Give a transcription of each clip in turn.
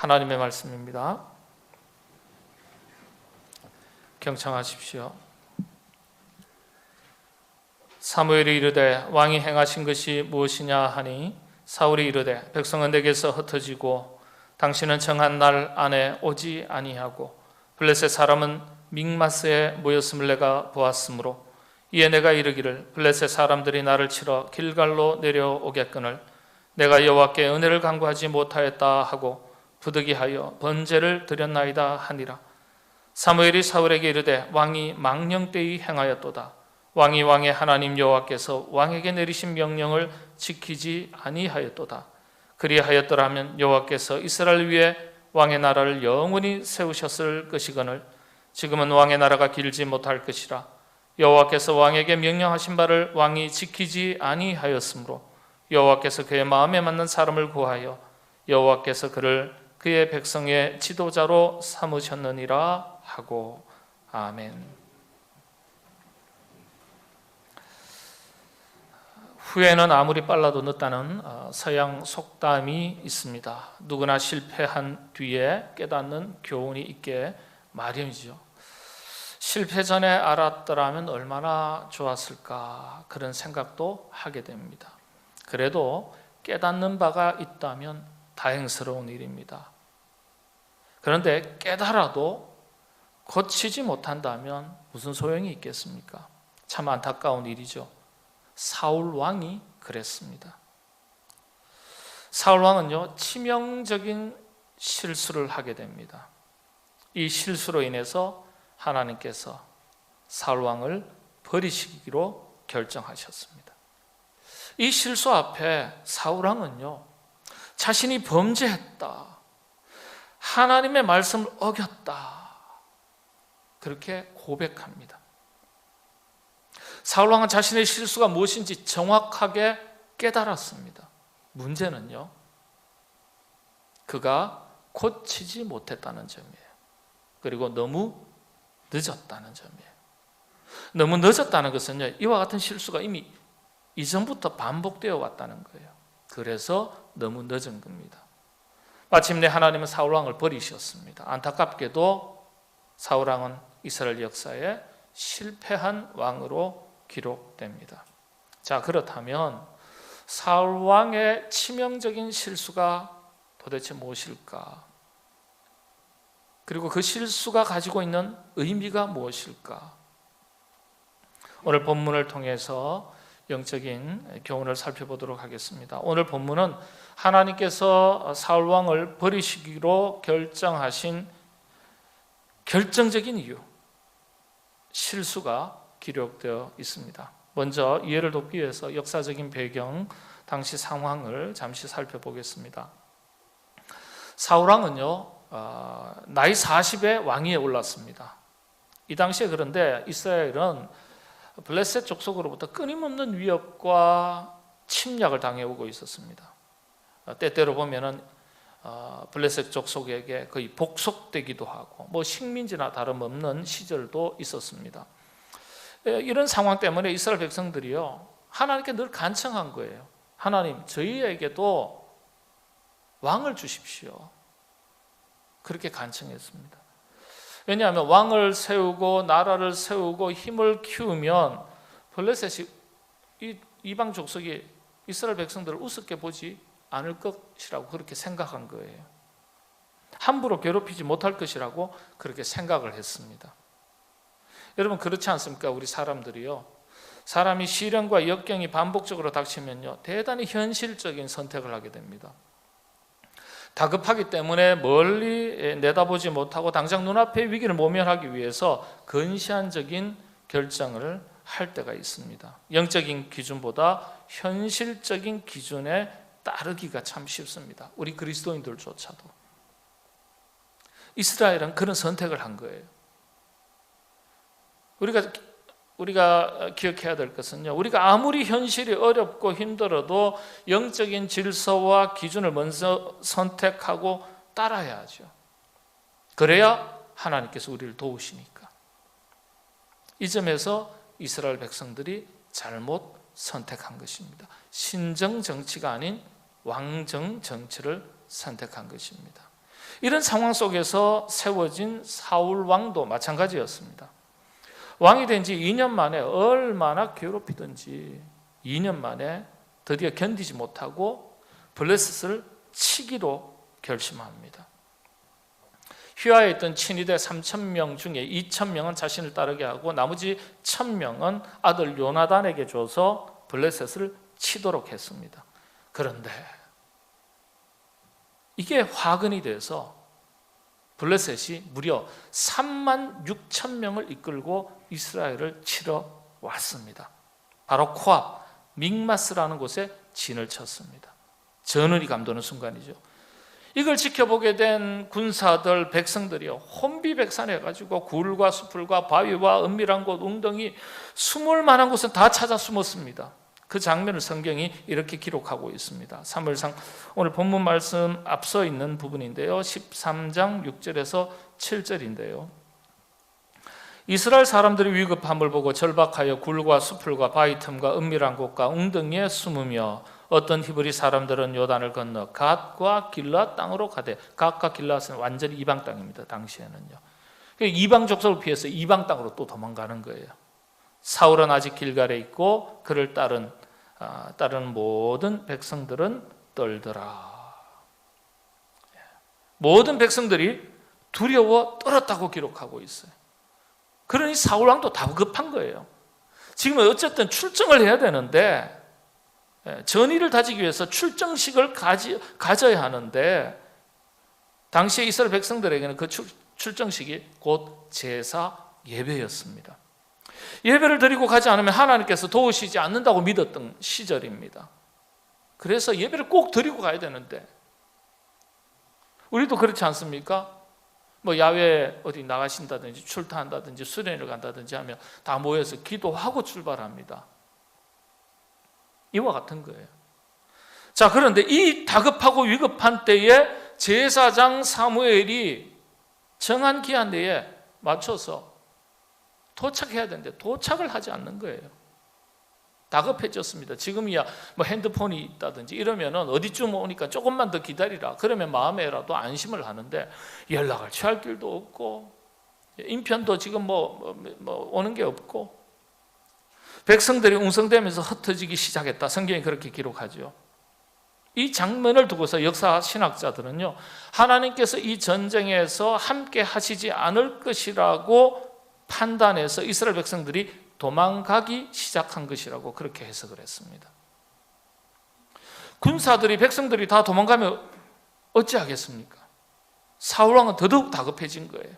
하나님의 말씀입니다. 경청하십시오. 사무엘이 이르되 왕이 행하신 것이 무엇이냐 하니 사울이 이르되 백성은 내게서 흩어지고 당신은 정한 날 안에 오지 아니하고 블레셋 사람은 믹마스에 모였음을 내가 보았으므로 이에 내가 이르기를 블레셋 사람들이 나를 치러 길갈로 내려오겠거늘 내가 여호와께 은혜를 간구하지 못하였다 하고 부득이하여 번제를 드렸나이다 하니라. 사무엘이 사울에게 이르되 왕이 망령되이 행하였도다. 왕이 왕의 하나님 여호와께서 왕에게 내리신 명령을 지키지 아니하였도다. 그리하였더라면 여호와께서 이스라엘 위에 왕의 나라를 영원히 세우셨을 것이거늘 지금은 왕의 나라가 길지 못할 것이라. 여호와께서 왕에게 명령하신 바를 왕이 지키지 아니하였으므로 여호와께서 그의 마음에 맞는 사람을 구하여 여호와께서 그를 그의 백성의 지도자로 삼으셨느니라 하고. 아멘. 후회는 아무리 빨라도 늦다는 서양 속담이 있습니다. 누구나 실패한 뒤에 깨닫는 교훈이 있게 마련이죠. 실패 전에 알았더라면 얼마나 좋았을까 그런 생각도 하게 됩니다. 그래도 깨닫는 바가 있다면 다행스러운 일입니다. 그런데 깨달아도 고치지 못한다면 무슨 소용이 있겠습니까? 참 안타까운 일이죠. 사울 왕이 그랬습니다. 사울 왕은요, 치명적인 실수를 하게 됩니다. 이 실수로 인해서 하나님께서 사울 왕을 버리시기로 결정하셨습니다. 이 실수 앞에 사울 왕은요, 자신이 범죄했다, 하나님의 말씀을 어겼다, 그렇게 고백합니다. 사울 왕은 자신의 실수가 무엇인지 정확하게 깨달았습니다. 문제는요, 그가 고치지 못했다는 점이에요. 그리고 너무 늦었다는 점이에요. 너무 늦었다는 것은요, 이와 같은 실수가 이미 이전부터 반복되어 왔다는 거예요. 그래서 너무 늦은 겁니다. 마침내 하나님은 사울 왕을 버리셨습니다. 안타깝게도 사울 왕은 이스라엘 역사에 실패한 왕으로 기록됩니다. 자, 그렇다면 사울 왕의 치명적인 실수가 도대체 무엇일까? 그리고 그 실수가 가지고 있는 의미가 무엇일까? 오늘 본문을 통해서 영적인 교훈을 살펴보도록 하겠습니다. 오늘 본문은 하나님께서 사울 왕을 버리시기로 결정하신 결정적인 이유, 실수가 기록되어 있습니다. 먼저 이해를 돕기 위해서 역사적인 배경, 당시 상황을 잠시 살펴보겠습니다. 사울 왕은요, 나이 40에 왕위에 올랐습니다. 이 당시에 그런데 이스라엘은 블레셋 족속으로부터 끊임없는 위협과 침략을 당해오고 있었습니다. 때때로 보면은 블레셋 족속에게 거의 복속되기도 하고 식민지나 다름없는 시절도 있었습니다. 이런 상황 때문에 이스라엘 백성들이요, 하나님께 늘 간청한 거예요. 하나님, 저희에게도 왕을 주십시오. 그렇게 간청했습니다. 왜냐하면 왕을 세우고 나라를 세우고 힘을 키우면 블레셋이 이방 족속이 이스라엘 백성들을 우습게 보지 않을 것이라고 그렇게 생각한 거예요. 함부로 괴롭히지 못할 것이라고 그렇게 생각을 했습니다. 여러분, 그렇지 않습니까? 우리 사람들이요, 사람이 시련과 역경이 반복적으로 닥치면요, 대단히 현실적인 선택을 하게 됩니다. 다급하기 때문에 멀리 내다보지 못하고 당장 눈앞의 위기를 모면하기 위해서 근시안적인 결정을 할 때가 있습니다. 영적인 기준보다 현실적인 기준에 따르기가 참 쉽습니다. 우리 그리스도인들조차도. 이스라엘은 그런 선택을 한 거예요. 우리가 기억해야 될 것은요, 우리가 아무리 현실이 어렵고 힘들어도 영적인 질서와 기준을 먼저 선택하고 따라야 하죠. 그래야 하나님께서 우리를 도우시니까. 이 점에서 이스라엘 백성들이 잘못 선택한 것입니다. 신정 정치가 아닌 왕정 정치를 선택한 것입니다. 이런 상황 속에서 세워진 사울 왕도 마찬가지였습니다. 왕이 된 지 2년 만에 얼마나 괴롭히든지 2년 만에 드디어 견디지 못하고 블레셋을 치기로 결심합니다. 휘하에 있던 친위대 3,000명 중에 2,000명은 자신을 따르게 하고 나머지 1,000명은 아들 요나단에게 줘서 블레셋을 치도록 했습니다. 그런데 이게 화근이 돼서 블레셋이 무려 36,000명을 이끌고 이스라엘을 치러 왔습니다. 바로 코압, 믹마스라는 곳에 진을 쳤습니다. 전율이 감도는 순간이죠. 이걸 지켜보게 된 군사들, 백성들이요, 혼비백산해가지고 굴과 수풀과 바위와 은밀한 곳, 웅덩이, 숨을 만한 곳은 다 찾아 숨었습니다. 그 장면을 성경이 이렇게 기록하고 있습니다. 사무엘상 오늘 본문 말씀 앞서 있는 부분인데요, 13장 6절에서 7절인데요. 이스라엘 사람들이 위급함을 보고 절박하여 굴과 수풀과 바위 틈과 은밀한 곳과 웅덩이에 숨으며 어떤 히브리 사람들은 요단을 건너 갓과 길앗 땅으로 가되, 갓과 길앗은 완전히 이방 땅입니다. 당시에는요. 이방 족속을 피해서 이방 땅으로 또 도망가는 거예요. 사울은 아직 길갈에 있고 그를 따른 모든 백성들은 떨더라. 모든 백성들이 두려워 떨었다고 기록하고 있어요. 그러니 사울 왕도 다급한 거예요. 지금 어쨌든 출정을 해야 되는데, 전의를 다지기 위해서 출정식을 가져야 하는데, 당시에 이스라엘 백성들에게는 그 출정식이 곧 제사 예배였습니다. 예배를 드리고 가지 않으면 하나님께서 도우시지 않는다고 믿었던 시절입니다. 그래서 예배를 꼭 드리고 가야 되는데, 우리도 그렇지 않습니까? 뭐 야외 어디 나가신다든지 출타한다든지 수련을 간다든지 하면 다 모여서 기도하고 출발합니다. 이와 같은 거예요. 자, 그런데 이 다급하고 위급한 때에 제사장 사무엘이 정한 기한 내에 맞춰서 도착해야 되는데 도착을 하지 않는 거예요. 다급해졌습니다. 지금이야 뭐 핸드폰이 있다든지 이러면은 어디쯤 오니까 조금만 더 기다리라, 그러면 마음에라도 안심을 하는데, 연락을 취할 길도 없고 인편도 지금 뭐 오는 게 없고 백성들이 웅성대면서 흩어지기 시작했다. 성경이 그렇게 기록하죠. 이 장면을 두고서 역사 신학자들은요, 하나님께서 이 전쟁에서 함께 하시지 않을 것이라고 판단해서 이스라엘 백성들이 도망가기 시작한 것이라고 그렇게 해석을 했습니다. 군사들이, 백성들이 다 도망가면 어찌하겠습니까? 사울왕은 더더욱 다급해진 거예요.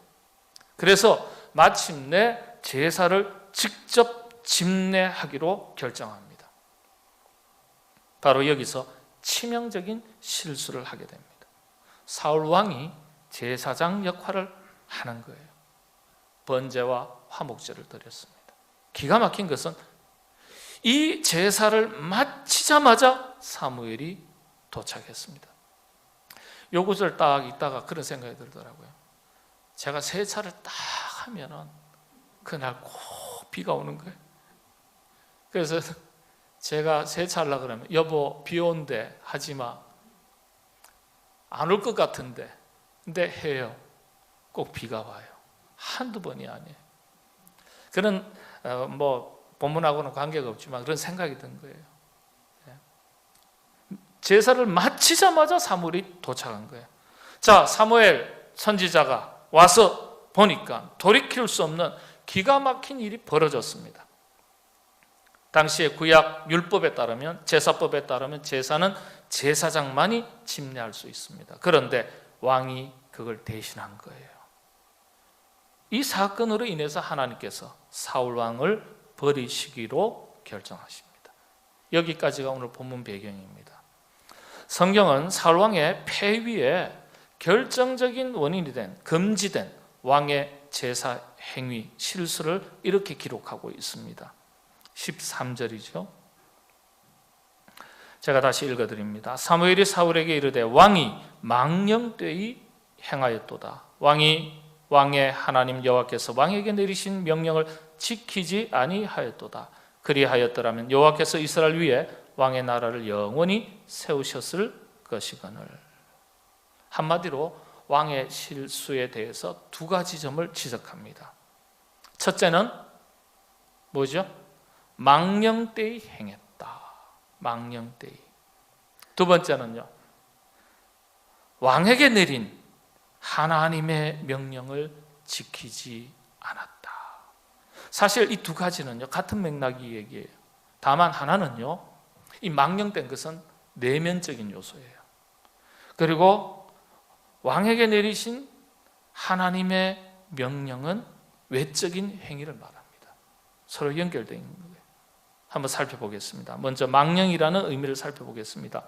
그래서 마침내 제사를 직접 집례하기로 결정합니다. 바로 여기서 치명적인 실수를 하게 됩니다. 사울왕이 제사장 역할을 하는 거예요. 번제와 화목제를 드렸습니다. 기가 막힌 것은 이 제사를 마치자마자 사무엘이 도착했습니다. 요 구절 딱 있다가 그런 생각이 들더라고요. 제가 세차를 딱 하면은 그날 꼭 비가 오는 거예요. 그래서 제가 세차하려고 그러면, 여보 비 온대 하지마, 안 올 것 같은데, 근데 해요. 꼭 비가 와요. 한두 번이 아니에요. 그런 뭐 본문하고는 관계가 없지만 그런 생각이 든 거예요. 제사를 마치자마자 사무엘이 도착한 거예요. 자, 사무엘 선지자가 와서 보니까 돌이킬 수 없는 기가 막힌 일이 벌어졌습니다. 당시의 구약 율법에 따르면, 제사법에 따르면 제사는 제사장만이 집례할 수 있습니다. 그런데 왕이 그걸 대신한 거예요. 이 사건으로 인해서 하나님께서 사울 왕을 버리시기로 결정하십니다. 여기까지가 오늘 본문 배경입니다. 성경은 사울 왕의 폐위에 결정적인 원인이 된, 금지된 왕의 제사 행위, 실수를 이렇게 기록하고 있습니다. 13절이죠. 제가 다시 읽어드립니다. 사무엘이 사울에게 이르되 왕이 망령되이 행하였도다. 왕의 하나님 여호와께서 왕에게 내리신 명령을 지키지 아니하였도다. 그리하였더라면 여호와께서 이스라엘 위에 왕의 나라를 영원히 세우셨을 것이거늘. 한마디로 왕의 실수에 대해서 두 가지 점을 지적합니다. 첫째는 뭐죠? 망령되이 행했다. 망령되이. 두 번째는요, 왕에게 내린 하나님의 명령을 지키지 않았다. 사실 이 두 가지는요, 같은 맥락이 얘기해요. 다만 하나는요, 이 망령된 것은 내면적인 요소예요. 그리고 왕에게 내리신 하나님의 명령은 외적인 행위를 말합니다. 서로 연결되어 있는 거예요. 한번 살펴보겠습니다. 먼저 망령이라는 의미를 살펴보겠습니다.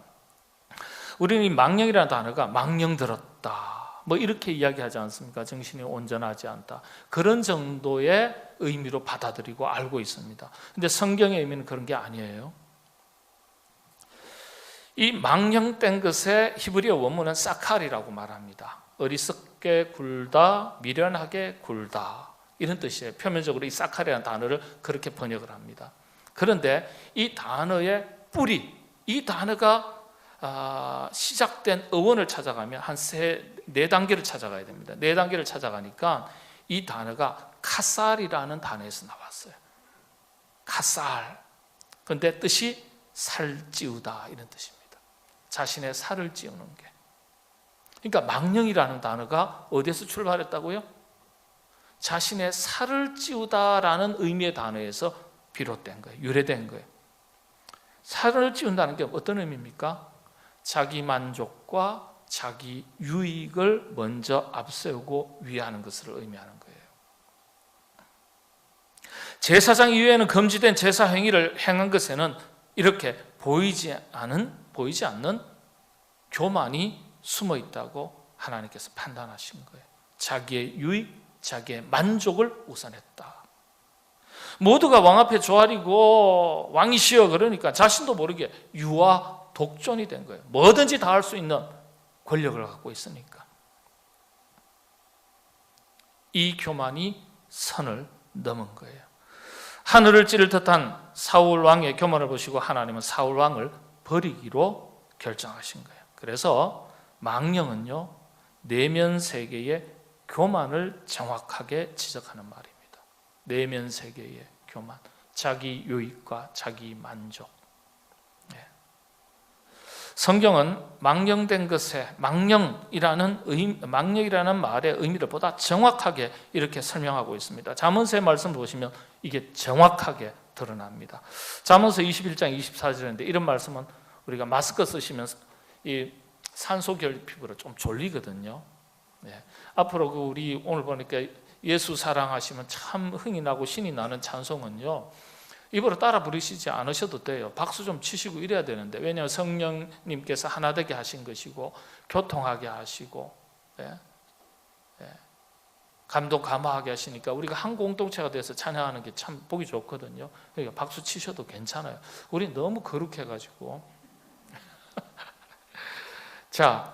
우리는 이 망령이라는 단어가 망령들었다, 뭐 이렇게 이야기하지 않습니까? 정신이 온전하지 않다, 그런 정도의 의미로 받아들이고 알고 있습니다. 근데 성경의 의미는 그런 게 아니에요. 이 망령된 것의 히브리어 원문은 사칼이라고 말합니다. 어리석게 굴다, 미련하게 굴다, 이런 뜻이에요. 표면적으로 이 사칼이라는 단어를 그렇게 번역을 합니다. 그런데 이 단어의 뿌리, 이 단어가 시작된 어원을 찾아가면 한 네 단계를 찾아가야 됩니다. 네 단계를 찾아가니까 이 단어가 카살이라는 단어에서 나왔어요. 카살. 그런데 뜻이 살찌우다, 이런 뜻입니다. 자신의 살을 찌우는 게. 그러니까 망령이라는 단어가 어디에서 출발했다고요? 자신의 살을 찌우다라는 의미의 단어에서 비롯된 거예요. 유래된 거예요. 살을 찌운다는 게 어떤 의미입니까? 자기 만족과 자기 유익을 먼저 앞세우고 위하는 것을 의미하는 거예요. 제사장 이외에는 금지된 제사 행위를 행한 것에는 이렇게 보이지 않는 교만이 숨어 있다고 하나님께서 판단하신 거예요. 자기의 유익, 자기의 만족을 우선했다. 모두가 왕 앞에 조아리고 왕이시여 그러니까 자신도 모르게 유아 독존이 된 거예요. 뭐든지 다 할 수 있는 권력을 갖고 있으니까. 이 교만이 선을 넘은 거예요. 하늘을 찌를 듯한 사울 왕의 교만을 보시고 하나님은 사울 왕을 버리기로 결정하신 거예요. 그래서 망령은요, 내면 세계의 교만을 정확하게 지적하는 말입니다. 내면 세계의 교만, 자기 유익과 자기 만족. 성경은 망령된 것에 망령이라는 말의 의미를 보다 정확하게 이렇게 설명하고 있습니다. 잠언서의 말씀 보시면 이게 정확하게 드러납니다. 잠언서 21장 24절인데 이런 말씀은 우리가 마스크 쓰시면 이 산소 결핍으로 좀 졸리거든요. 네. 앞으로 우리 오늘 보니까 예수 사랑하시면 참 흥이 나고 신이 나는 찬송은요, 입으로 따라 부르시지 않으셔도 돼요. 박수 좀 치시고 이래야 되는데, 왜냐하면 성령님께서 하나 되게 하신 것이고 교통하게 하시고, 감동 감화하게 하시니까 우리가 한 공동체가 돼서 찬양하는 게 참 보기 좋거든요. 그러니까 박수 치셔도 괜찮아요. 우리 너무 거룩해가지고. 자,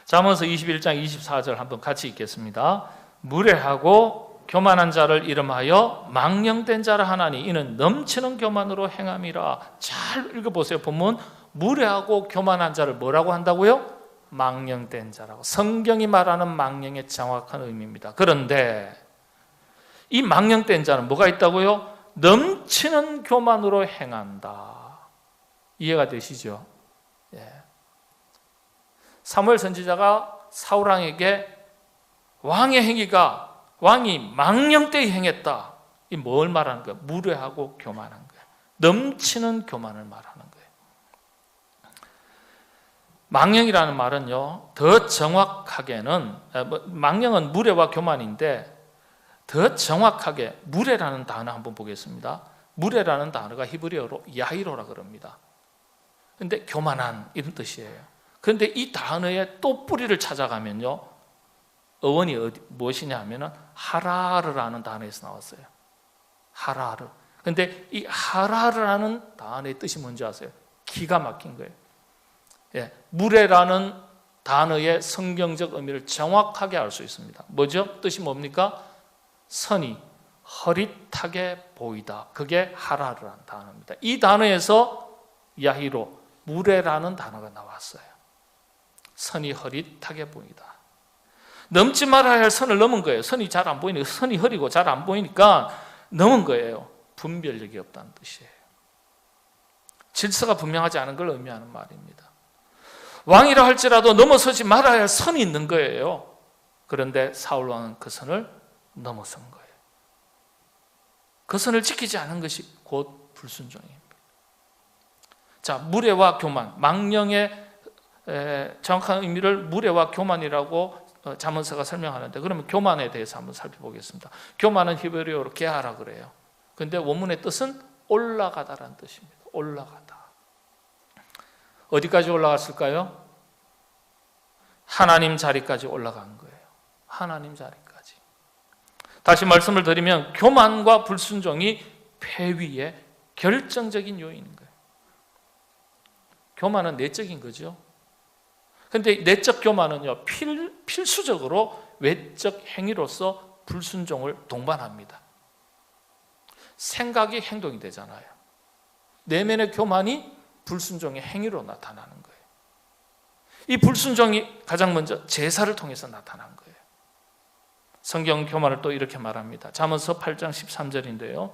잠언서 21장 24절 한번 같이 읽겠습니다. 무례하고 교만한 자를 이름하여 망령된 자라 하나니 이는 넘치는 교만으로 행함이라. 잘 읽어보세요. 본문, 무례하고 교만한 자를 뭐라고 한다고요? 망령된 자라고. 성경이 말하는 망령의 정확한 의미입니다. 그런데 이 망령된 자는 뭐가 있다고요? 넘치는 교만으로 행한다. 이해가 되시죠? 사무엘 선지자가 사울 왕에게 왕의 행위가 왕이 망령되이 행했다, 이 뭘 말하는 거예요? 무례하고 교만한 거예요. 넘치는 교만을 말하는 거예요. 망령이라는 말은요, 더 정확하게는, 망령은 무례와 교만인데 더 정확하게 무례라는 단어 한번 보겠습니다. 무례라는 단어가 히브리어로 야히로라 그럽니다. 그런데 교만한, 이런 뜻이에요. 그런데 이 단어의 또 뿌리를 찾아가면요, 어원이 무엇이냐 하면은 하라르라는 단어에서 나왔어요. 하라르. 그런데 이 하라르라는 단어의 뜻이 뭔지 아세요? 기가 막힌 거예요. 무례라는 단어의 성경적 의미를 정확하게 알 수 있습니다. 뭐죠? 뜻이 뭡니까? 선이 허릿하게 보이다. 그게 하라르라는 단어입니다. 이 단어에서 야히로, 무례라는 단어가 나왔어요. 선이 허릿하게 보이다. 넘지 말아야 할 선을 넘은 거예요. 선이 잘 안 보이니까, 선이 흐리고 잘 안 보이니까 넘은 거예요. 분별력이 없다는 뜻이에요. 질서가 분명하지 않은 걸 의미하는 말입니다. 왕이라 할지라도 넘어서지 말아야 할 선이 있는 거예요. 그런데 사울 왕은 그 선을 넘어선 거예요. 그 선을 지키지 않은 것이 곧 불순종입니다. 자, 무례와 교만, 망령의 정확한 의미를 무례와 교만이라고 잠언서가 설명하는데, 그러면 교만에 대해서 한번 살펴보겠습니다. 교만은 히브리어로 게하라 그래요. 그런데 원문의 뜻은 올라가다라는 뜻입니다. 올라가다. 어디까지 올라갔을까요? 하나님 자리까지 올라간 거예요. 하나님 자리까지. 다시 말씀을 드리면 교만과 불순종이 폐위의 결정적인 요인인 거예요. 교만은 내적인 거죠. 그런데 내적 교만은요, 필수적으로 외적 행위로서 불순종을 동반합니다. 생각이 행동이 되잖아요. 내면의 교만이 불순종의 행위로 나타나는 거예요. 이 불순종이 가장 먼저 제사를 통해서 나타난 거예요. 성경 교만을 또 이렇게 말합니다. 잠언서 8장 13절인데요.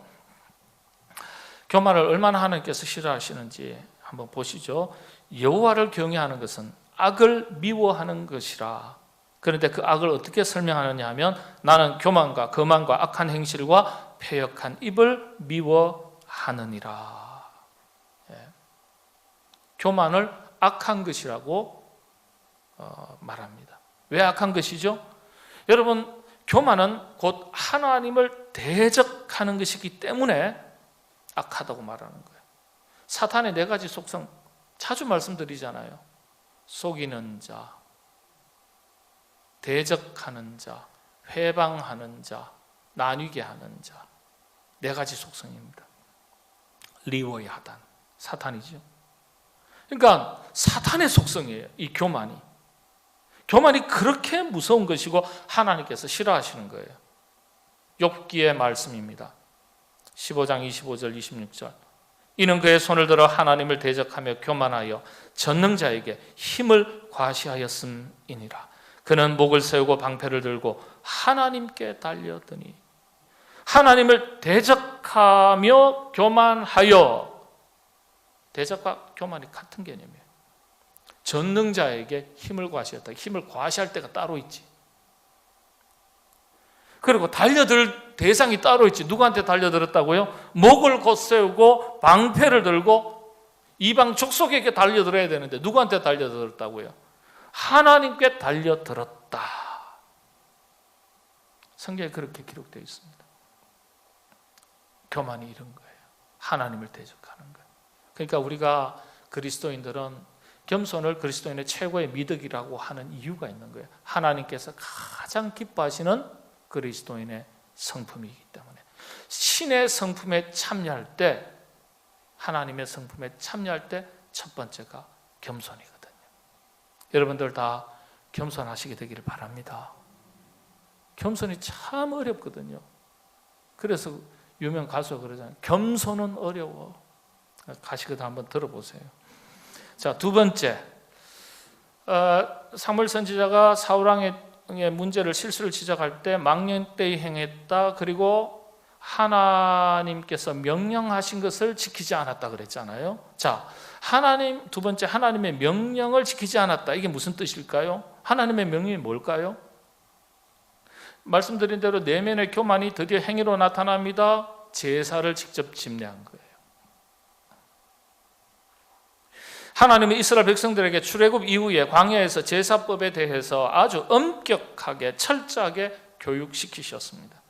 교만을 얼마나 하나님께서 싫어하시는지 한번 보시죠. 여호와를 경외하는 것은 악을 미워하는 것이라. 그런데 그 악을 어떻게 설명하느냐 하면, 나는 교만과 거만과 악한 행실과 패역한 입을 미워하느니라. 교만을 악한 것이라고 말합니다. 왜 악한 것이죠? 여러분, 교만은 곧 하나님을 대적하는 것이기 때문에 악하다고 말하는 거예요. 사탄의 네 가지 속성 자주 말씀드리잖아요. 속이는 자, 대적하는 자, 회방하는 자, 나뉘게 하는 자. 네 가지 속성입니다. 리워의 하단, 사탄이죠. 그러니까 사탄의 속성이에요, 이 교만이. 교만이 그렇게 무서운 것이고 하나님께서 싫어하시는 거예요. 욥기의 말씀입니다. 15장 25절 26절. 이는 그의 손을 들어 하나님을 대적하며 교만하여 전능자에게 힘을 과시하였음이니라. 그는 목을 세우고 방패를 들고 하나님께 달려드니. 하나님을 대적하며 교만하여. 대적과 교만이 같은 개념이에요. 전능자에게 힘을 과시했다. 힘을 과시할 때가 따로 있지. 그리고 달려들 대상이 따로 있지. 누구한테 달려들었다고요? 목을 곧세우고 방패를 들고 이방 족속에게 달려들어야 되는데 누구한테 달려들었다고요? 하나님께 달려들었다. 성경에 그렇게 기록되어 있습니다. 교만이 이런 거예요. 하나님을 대적하는 거예요. 그러니까 우리가 그리스도인들은 겸손을 그리스도인의 최고의 미덕이라고 하는 이유가 있는 거예요. 하나님께서 가장 기뻐하시는 그리스도인의 성품이기 때문에. 신의 성품에 참여할 때, 하나님의 성품에 참여할 때 첫 번째가 겸손이거든요. 여러분들 다 겸손하시게 되기를 바랍니다. 겸손이 참 어렵거든요. 그래서 유명 가수가 그러잖아요. 겸손은 어려워. 가시거든 한번 들어보세요. 자, 두 번째, 사무엘 선지자가 사울 왕의 문제를, 실수를 지적할 때 망령되이 행했다. 그리고 하나님께서 명령하신 것을 지키지 않았다 그랬잖아요. 자, 두 번째, 하나님의 명령을 지키지 않았다. 이게 무슨 뜻일까요? 하나님의 명령이 뭘까요? 말씀드린 대로 내면의 교만이 드디어 행위로 나타납니다. 제사를 직접 집례한 거예요. 하나님은 이스라엘 백성들에게 출애굽 이후에 광야에서 제사법에 대해서 아주 엄격하게 철저하게 교육시키셨습니다.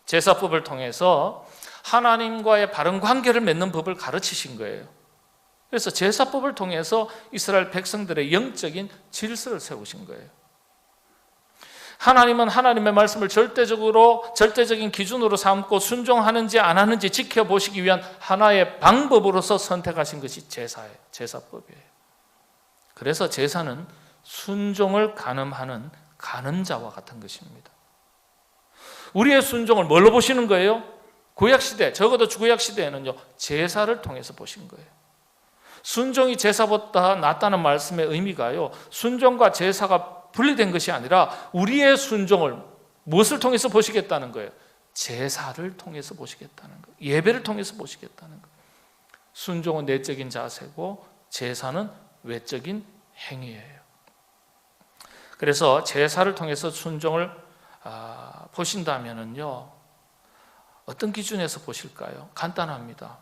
제사법을 통해서 하나님과의 바른 관계를 맺는 법을 가르치신 거예요. 그래서 제사법을 통해서 이스라엘 백성들의 영적인 질서를 세우신 거예요. 하나님은 하나님의 말씀을 절대적인 기준으로 삼고 순종하는지 안 하는지 지켜보시기 위한 하나의 방법으로서 선택하신 것이 제사예요. 제사법이에요. 그래서 제사는 순종을 가늠하는 가늠자와 같은 것입니다. 우리의 순종을 뭘로 보시는 거예요? 구약시대, 적어도 구약시대에는요, 제사를 통해서 보신 거예요. 순종이 제사보다 낫다는 말씀의 의미가요, 순종과 제사가 분리된 것이 아니라 우리의 순종을 무엇을 통해서 보시겠다는 거예요? 제사를 통해서 보시겠다는 거예요. 예배를 통해서 보시겠다는 거예요. 순종은 내적인 자세고 제사는 외적인 행위예요. 그래서 제사를 통해서 순종을 보신다면요, 어떤 기준에서 보실까요? 간단합니다.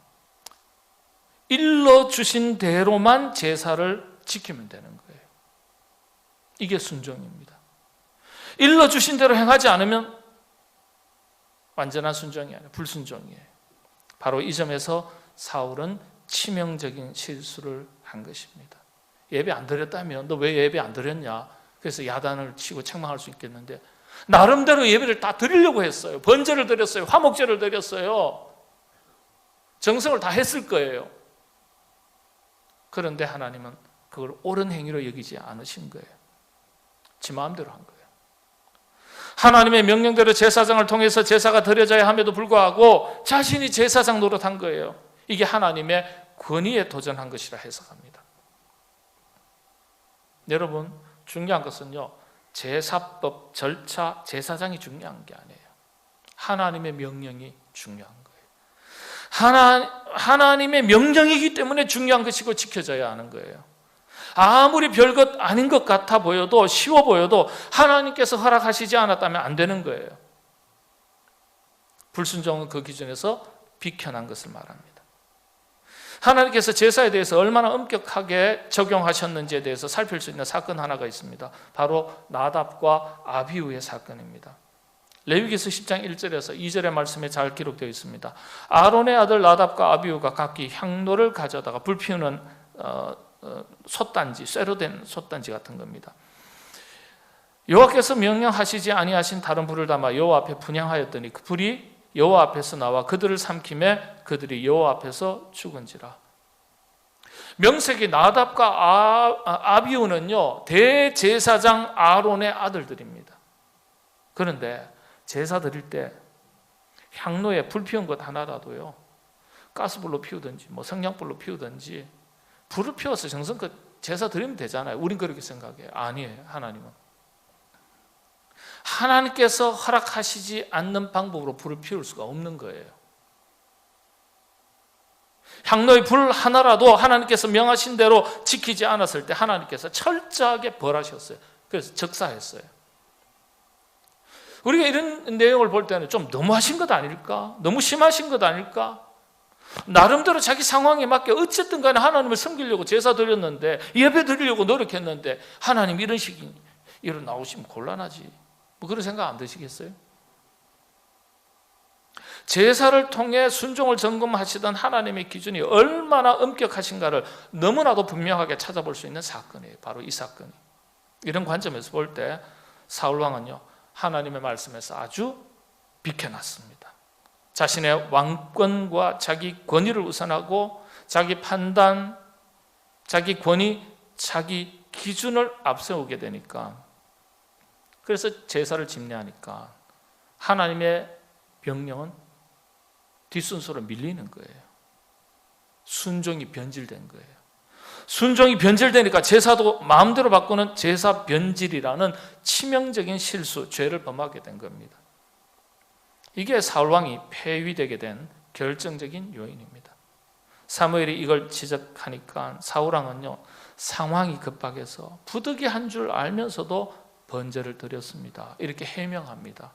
일러주신 대로만 제사를 지키면 되는 거예요. 이게 순종입니다. 일러주신 대로 행하지 않으면 완전한 순종이 아니라 불순종이에요. 바로 이 점에서 사울은 치명적인 실수를 한 것입니다. 예배 안 드렸다면 너 왜 예배 안 드렸냐? 그래서 야단을 치고 책망할 수 있겠는데 나름대로 예배를 다 드리려고 했어요. 번제를 드렸어요. 화목제를 드렸어요. 정성을 다 했을 거예요. 그런데 하나님은 그걸 옳은 행위로 여기지 않으신 거예요. 지 마음대로 한 거예요. 하나님의 명령대로 제사장을 통해서 제사가 드려져야 함에도 불구하고 자신이 제사장 노릇한 거예요. 이게 하나님의 권위에 도전한 것이라 해석합니다. 여러분, 중요한 것은요, 제사법, 절차, 제사장이 중요한 게 아니에요. 하나님의 명령이 중요한 거예요. 하나님의 명령이기 때문에 중요한 것이고 지켜져야 하는 거예요. 아무리 별것 아닌 것 같아 보여도, 쉬워 보여도 하나님께서 허락하시지 않았다면 안 되는 거예요. 불순종은 그 기준에서 비켜난 것을 말합니다. 하나님께서 제사에 대해서 얼마나 엄격하게 적용하셨는지에 대해서 살필 수 있는 사건 하나가 있습니다. 바로 나답과 아비후의 사건입니다. 레위기서 10장 1절에서 2절의 말씀에 잘 기록되어 있습니다. 아론의 아들 나답과 아비후가 각기 향로를 가져다가 불 피우는 솥단지, 쇠로 된 솥단지 같은 겁니다. 여호와께서 명령하시지 아니하신 다른 불을 담아 여호와 앞에 분향하였더니 그 불이 여호와 앞에서 나와 그들을 삼킴에 그들이 여호와 앞에서 죽은지라. 명색이 나답과 아비후는요, 대제사장 아론의 아들들입니다. 그런데 제사 드릴 때 향로에 불 피운 것 하나라도요, 가스불로 피우든지 성냥불로 피우든지 불을 피워서 정성껏 제사 드리면 되잖아요. 우린 그렇게 생각해요. 아니에요. 하나님께서 허락하시지 않는 방법으로 불을 피울 수가 없는 거예요. 향로의 불 하나라도 하나님께서 명하신 대로 지키지 않았을 때 하나님께서 철저하게 벌하셨어요. 그래서 적사했어요. 우리가 이런 내용을 볼 때는 좀 너무하신 것 아닐까? 너무 심하신 것 아닐까? 나름대로 자기 상황에 맞게 어쨌든 간에 하나님을 섬기려고 제사 드렸는데, 예배 드리려고 노력했는데 하나님 이런 식이 나오시면 곤란하지. 그런 생각 안 드시겠어요? 제사를 통해 순종을 점검하시던 하나님의 기준이 얼마나 엄격하신가를 너무나도 분명하게 찾아볼 수 있는 사건이에요. 바로 이 사건이. 이런 관점에서 볼 때 사울왕은요, 하나님의 말씀에서 아주 비켜났습니다. 자신의 왕권과 자기 권위를 우선하고 자기 판단, 자기 권위, 자기 기준을 앞세우게 되니까, 그래서 제사를 집례하니까 하나님의 명령은 뒷순서로 밀리는 거예요. 순종이 변질된 거예요. 순종이 변질되니까 제사도 마음대로 바꾸는 제사 변질이라는 치명적인 실수, 죄를 범하게 된 겁니다. 이게 사울왕이 폐위되게 된 결정적인 요인입니다. 사무엘이 이걸 지적하니까 사울왕은요, 상황이 급박해서 부득이한 줄 알면서도 번제를 드렸습니다. 이렇게 해명합니다.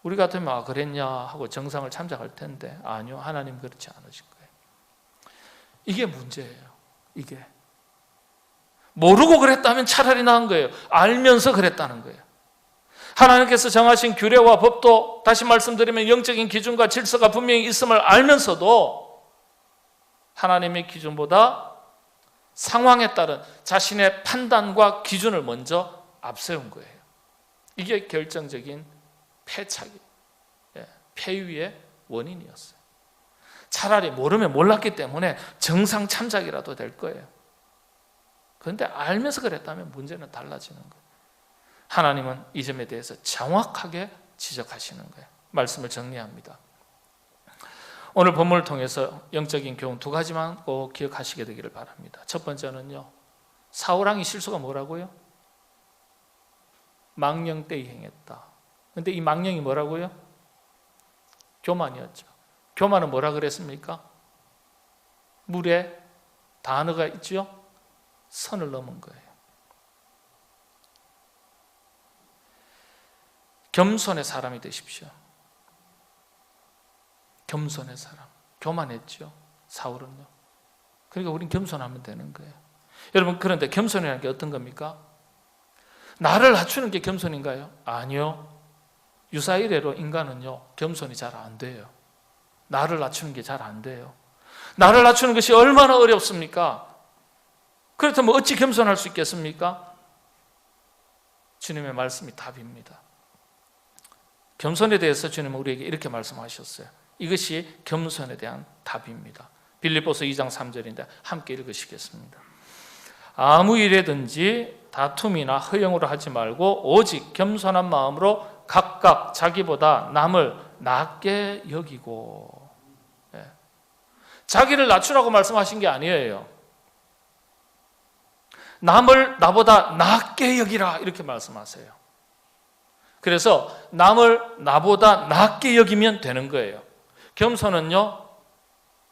우리 같으면 그랬냐 하고 정상을 참작할 텐데 아니요, 하나님 그렇지 않으신 거예요. 이게 문제예요. 이게 모르고 그랬다면 차라리 나은 거예요. 알면서 그랬다는 거예요. 하나님께서 정하신 규례와 법도, 다시 말씀드리면 영적인 기준과 질서가 분명히 있음을 알면서도 하나님의 기준보다 상황에 따른 자신의 판단과 기준을 먼저 앞세운 거예요. 이게 결정적인 폐위의 원인이었어요. 차라리 모르면 몰랐기 때문에 정상 참작이라도 될 거예요. 그런데 알면서 그랬다면 문제는 달라지는 거예요. 하나님은 이 점에 대해서 정확하게 지적하시는 거예요. 말씀을 정리합니다. 오늘 본문을 통해서 영적인 교훈 두 가지만 꼭 기억하시게 되기를 바랍니다. 첫 번째는요, 사울왕의 실수가 뭐라고요? 망령 때에 행했다. 근데 이 망령이 뭐라고요? 교만이었죠. 교만은 뭐라 그랬습니까? 물에 단어가 있죠? 선을 넘은 거예요. 겸손의 사람이 되십시오. 겸손의 사람. 교만했죠, 사울은요. 그러니까 우린 겸손하면 되는 거예요. 여러분, 그런데 겸손이라는 게 어떤 겁니까? 나를 낮추는 게 겸손인가요? 아니요. 유사이래로 인간은요, 겸손이 잘 안 돼요. 나를 낮추는 게 잘 안 돼요. 나를 낮추는 것이 얼마나 어렵습니까? 그렇다면 어찌 겸손할 수 있겠습니까? 주님의 말씀이 답입니다. 겸손에 대해서 주님은 우리에게 이렇게 말씀하셨어요. 이것이 겸손에 대한 답입니다. 빌립보서 2장 3절인데 함께 읽으시겠습니다. 아무 일에든지 다툼이나 허영으로 하지 말고 오직 겸손한 마음으로 각각 자기보다 남을 낮게 여기고. 자기를 낮추라고 말씀하신 게 아니에요. 남을 나보다 낮게 여기라 이렇게 말씀하세요. 그래서 남을 나보다 낮게 여기면 되는 거예요. 겸손은요,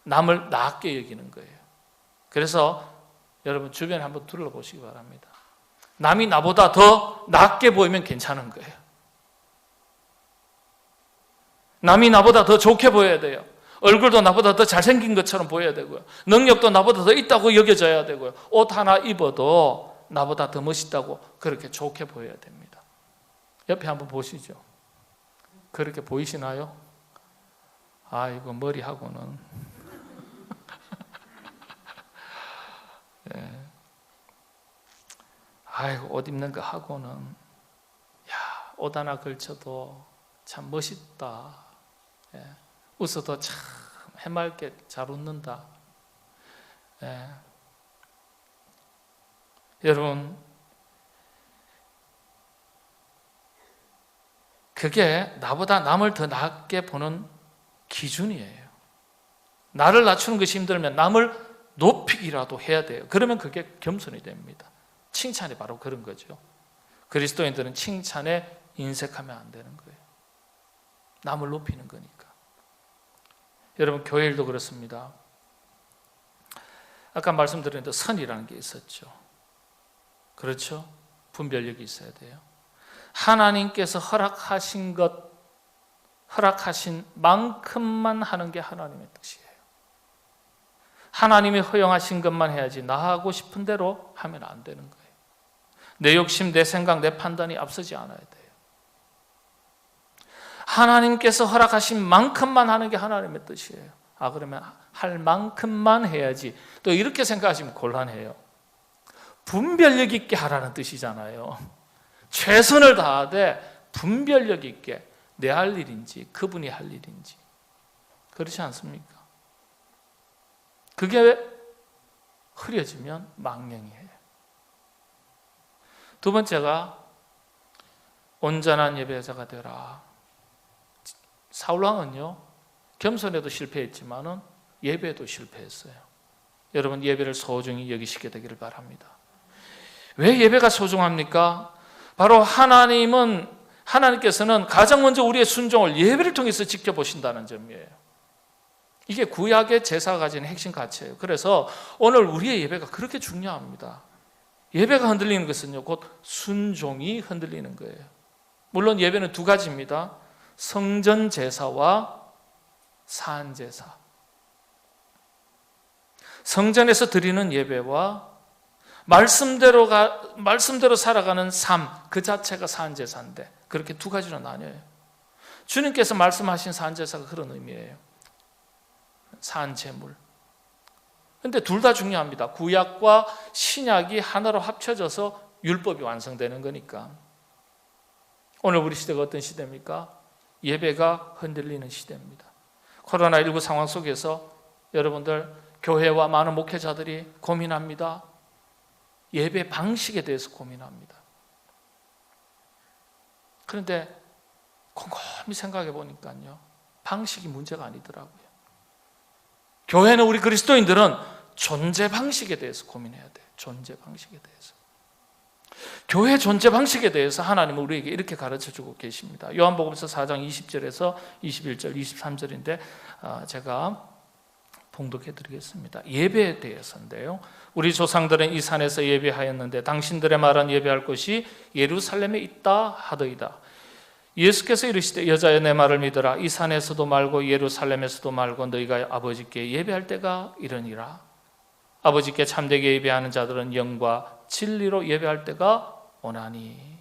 남을 낮게 여기는 거예요. 그래서 여러분 주변에 한번 둘러보시기 바랍니다. 남이 나보다 더 낮게 보이면 괜찮은 거예요. 남이 나보다 더 좋게 보여야 돼요. 얼굴도 나보다 더 잘생긴 것처럼 보여야 되고요. 능력도 나보다 더 있다고 여겨져야 되고요. 옷 하나 입어도 나보다 더 멋있다고 그렇게 좋게 보여야 됩니다. 옆에 한번 보시죠. 그렇게 보이시나요? 아이고, 머리하고는. 예. 아이고, 옷 입는 거 하고는, 야, 옷 하나 걸쳐도 참 멋있다. 예. 웃어도 참 해맑게 잘 웃는다. 예. 여러분, 그게 나보다 남을 더 낮게 보는 기준이에요. 나를 낮추는 것이 힘들면 남을 높이기라도 해야 돼요. 그러면 그게 겸손이 됩니다. 칭찬이 바로 그런 거죠. 그리스도인들은 칭찬에 인색하면 안 되는 거예요. 남을 높이는 거니까. 여러분, 교회 일도 그렇습니다. 아까 말씀드렸는데 선이라는 게 있었죠. 그렇죠? 분별력이 있어야 돼요. 하나님께서 허락하신 것, 허락하신 만큼만 하는 게 하나님의 뜻이에요. 하나님이 허용하신 것만 해야지 나 하고 싶은 대로 하면 안 되는 거예요. 내 욕심, 내 생각, 내 판단이 앞서지 않아야 돼요. 하나님께서 허락하신 만큼만 하는 게 하나님의 뜻이에요. 아, 그러면 할 만큼만 해야지. 또 이렇게 생각하시면 곤란해요. 분별력 있게 하라는 뜻이잖아요. 최선을 다하되 분별력 있게 내 할 일인지 그분이 할 일인지. 그렇지 않습니까? 그게 흐려지면 망령이에요. 두 번째가 온전한 예배자가 되라. 사울왕은요, 겸손에도 실패했지만은 예배에도 실패했어요. 여러분, 예배를 소중히 여기시게 되기를 바랍니다. 왜 예배가 소중합니까? 바로 하나님께서는 가장 먼저 우리의 순종을 예배를 통해서 지켜보신다는 점이에요. 이게 구약의 제사가 가지는 핵심 가치예요. 그래서 오늘 우리의 예배가 그렇게 중요합니다. 예배가 흔들리는 것은요, 곧 순종이 흔들리는 거예요. 물론 예배는 두 가지입니다. 성전 제사와 산 제사. 성전에서 드리는 예배와 말씀대로 살아가는 삶, 그 자체가 산 제사인데 그렇게 두 가지로 나뉘어요. 주님께서 말씀하신 산 제사가 그런 의미예요. 산 제물. 근데 둘 다 중요합니다. 구약과 신약이 하나로 합쳐져서 율법이 완성되는 거니까. 오늘 우리 시대가 어떤 시대입니까? 예배가 흔들리는 시대입니다. 코로나19 상황 속에서 여러분들, 교회와 많은 목회자들이 고민합니다. 예배 방식에 대해서 고민합니다. 그런데 곰곰이 생각해 보니까요, 방식이 문제가 아니더라고요. 교회는, 우리 그리스도인들은 존재 방식에 대해서 고민해야 돼요. 존재 방식에 대해서. 교회 존재 방식에 대해서 하나님은 우리에게 이렇게 가르쳐주고 계십니다. 요한복음서 4장 20절에서 21절, 23절인데 제가 봉독해 드리겠습니다. 예배에 대해서인데요, 우리 조상들은 이 산에서 예배하였는데 당신들의 말은 예배할 곳이 예루살렘에 있다 하더이다. 예수께서 이르시되 여자여 내 말을 믿어라. 이 산에서도 말고 예루살렘에서도 말고 너희가 아버지께 예배할 때가 이르니라. 아버지께 참되게 예배하는 자들은 영과 진리로 예배할 때가 오나니.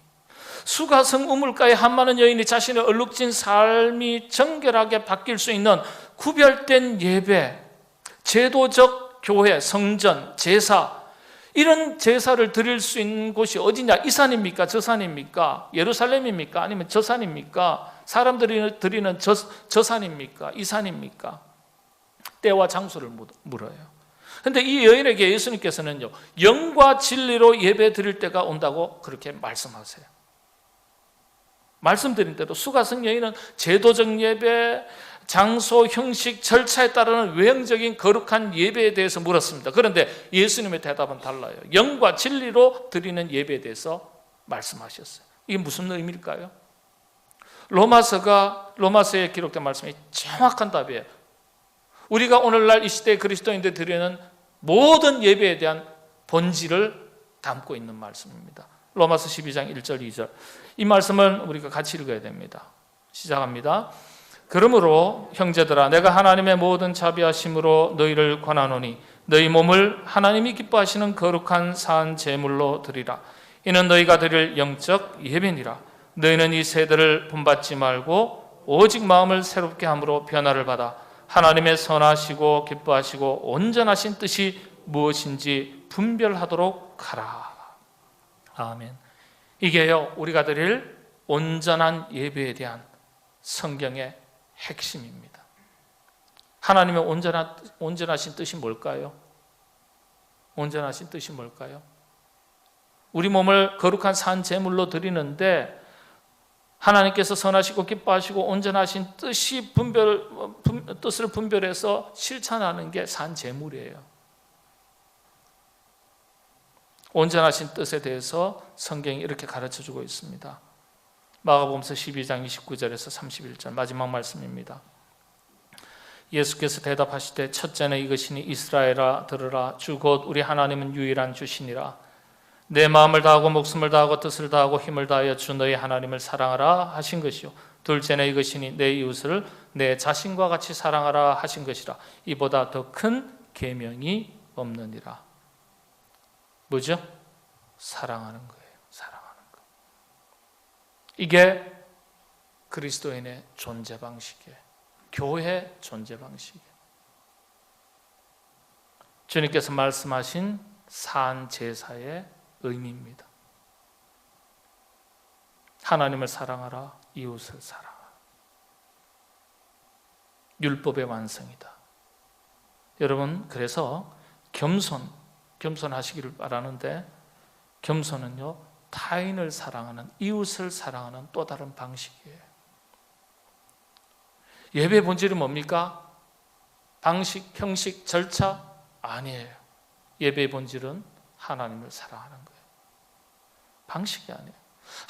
수가성 우물가에 한 많은 여인이 자신의 얼룩진 삶이 정결하게 바뀔 수 있는 구별된 예배, 제도적 교회, 성전, 제사, 이런 제사를 드릴 수 있는 곳이 어디냐? 이 산입니까? 저 산입니까? 예루살렘입니까? 아니면 저 산입니까? 사람들이 드리는 저 산입니까? 이 산입니까? 때와 장소를 물어요. 그런데 이 여인에게 예수님께서는요, 영과 진리로 예배 드릴 때가 온다고 그렇게 말씀하세요. 말씀드린 대로 수가성 여인은 제도적 예배, 장소, 형식, 절차에 따르는 외형적인 거룩한 예배에 대해서 물었습니다. 그런데 예수님의 대답은 달라요. 영과 진리로 드리는 예배에 대해서 말씀하셨어요. 이게 무슨 의미일까요? 로마서에 기록된 말씀이 정확한 답이에요. 우리가 오늘날 이 시대의 그리스도인들 드리는 모든 예배에 대한 본질을 담고 있는 말씀입니다. 로마서 12장 1절 2절, 이 말씀을 우리가 같이 읽어야 됩니다. 시작합니다. 그러므로 형제들아, 내가 하나님의 모든 자비하심으로 너희를 권하노니 너희 몸을 하나님이 기뻐하시는 거룩한 산 제물로 드리라. 이는 너희가 드릴 영적 예배니라. 너희는 이 세대를 본받지 말고 오직 마음을 새롭게 함으로 변화를 받아 하나님의 선하시고 기뻐하시고 온전하신 뜻이 무엇인지 분별하도록 하라. 아멘. 이게요, 우리가 드릴 온전한 예배에 대한 성경의 핵심입니다. 하나님의 온전하신 뜻이 뭘까요? 온전하신 뜻이 뭘까요? 우리 몸을 거룩한 산 제물로 드리는데 하나님께서 선하시고 기뻐하시고 온전하신 뜻을 분별해서 실천하는 게 산 제물이에요. 온전하신 뜻에 대해서 성경이 이렇게 가르쳐주고 있습니다. 마가복음서 12장 29절에서 31절 마지막 말씀입니다. 예수께서 대답하시되 첫째는 이것이니 이스라엘아 들으라. 주 곧 우리 하나님은 유일한 주시니라. 내 마음을 다하고 목숨을 다하고 뜻을 다하고 힘을 다하여 주 너희 하나님을 사랑하라 하신 것이요. 둘째는 이것이니 내 이웃을 내 자신과 같이 사랑하라 하신 것이라. 이보다 더 큰 계명이 없느니라. 뭐죠? 사랑하는 거예요. 사랑하는 거. 이게 그리스도인의 존재 방식이에요. 교회 존재 방식이에요. 주님께서 말씀하신 산 제사의 의미입니다. 하나님을 사랑하라, 이웃을 사랑하라. 율법의 완성이다. 여러분, 그래서 겸손하시기를 바라는데, 겸손은요, 타인을 사랑하는, 이웃을 사랑하는 또 다른 방식이에요. 예배의 본질이 뭡니까? 방식, 형식, 절차? 아니에요. 예배의 본질은 하나님을 사랑하는 거예요. 방식이 아니에요.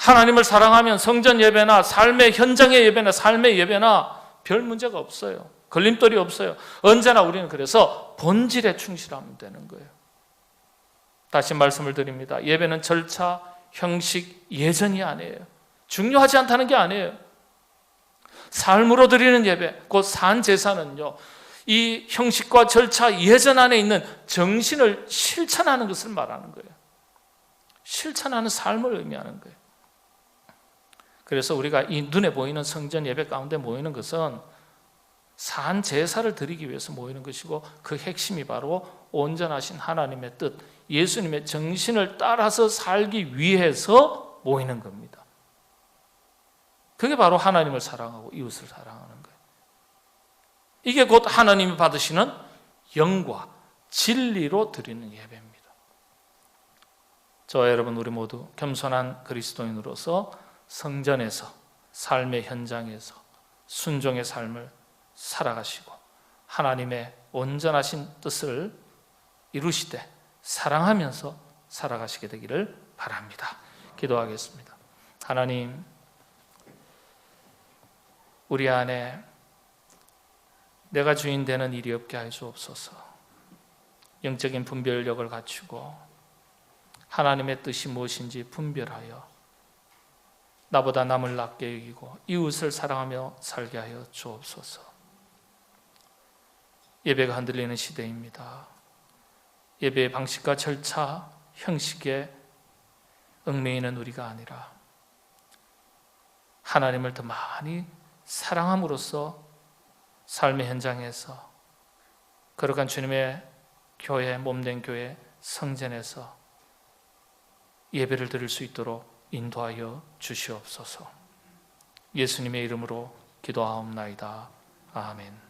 하나님을 사랑하면 성전 예배나 삶의 현장의 예배나 삶의 예배나 별 문제가 없어요. 걸림돌이 없어요. 언제나 우리는 그래서 본질에 충실하면 되는 거예요. 다시 말씀을 드립니다. 예배는 절차, 형식, 예전이 아니에요. 중요하지 않다는 게 아니에요. 삶으로 드리는 예배, 곧 산 제사는요, 이 형식과 절차, 예전 안에 있는 정신을 실천하는 것을 말하는 거예요. 실천하는 삶을 의미하는 거예요. 그래서 우리가 이 눈에 보이는 성전 예배 가운데 모이는 것은 산 제사를 드리기 위해서 모이는 것이고, 그 핵심이 바로 온전하신 하나님의 뜻, 예수님의 정신을 따라서 살기 위해서 모이는 겁니다. 그게 바로 하나님을 사랑하고 이웃을 사랑하는 거예요. 이게 곧 하나님이 받으시는 영과 진리로 드리는 예배입니다. 저와 여러분, 우리 모두 겸손한 그리스도인으로서 성전에서, 삶의 현장에서 순종의 삶을 살아가시고 하나님의 온전하신 뜻을 이루시되 사랑하면서 살아가시게 되기를 바랍니다. 기도하겠습니다. 하나님, 우리 안에 내가 주인 되는 일이 없게 하여 주옵소서. 영적인 분별력을 갖추고 하나님의 뜻이 무엇인지 분별하여 나보다 남을 낮게 여기고 이웃을 사랑하며 살게 하여 주옵소서. 예배가 흔들리는 시대입니다. 예배의 방식과 절차, 형식에 얽매이는 우리가 아니라 하나님을 더 많이 사랑함으로써 삶의 현장에서 거룩한 주님의 교회, 몸된 교회 성전에서 예배를 드릴 수 있도록 인도하여 주시옵소서. 예수님의 이름으로 기도하옵나이다. 아멘.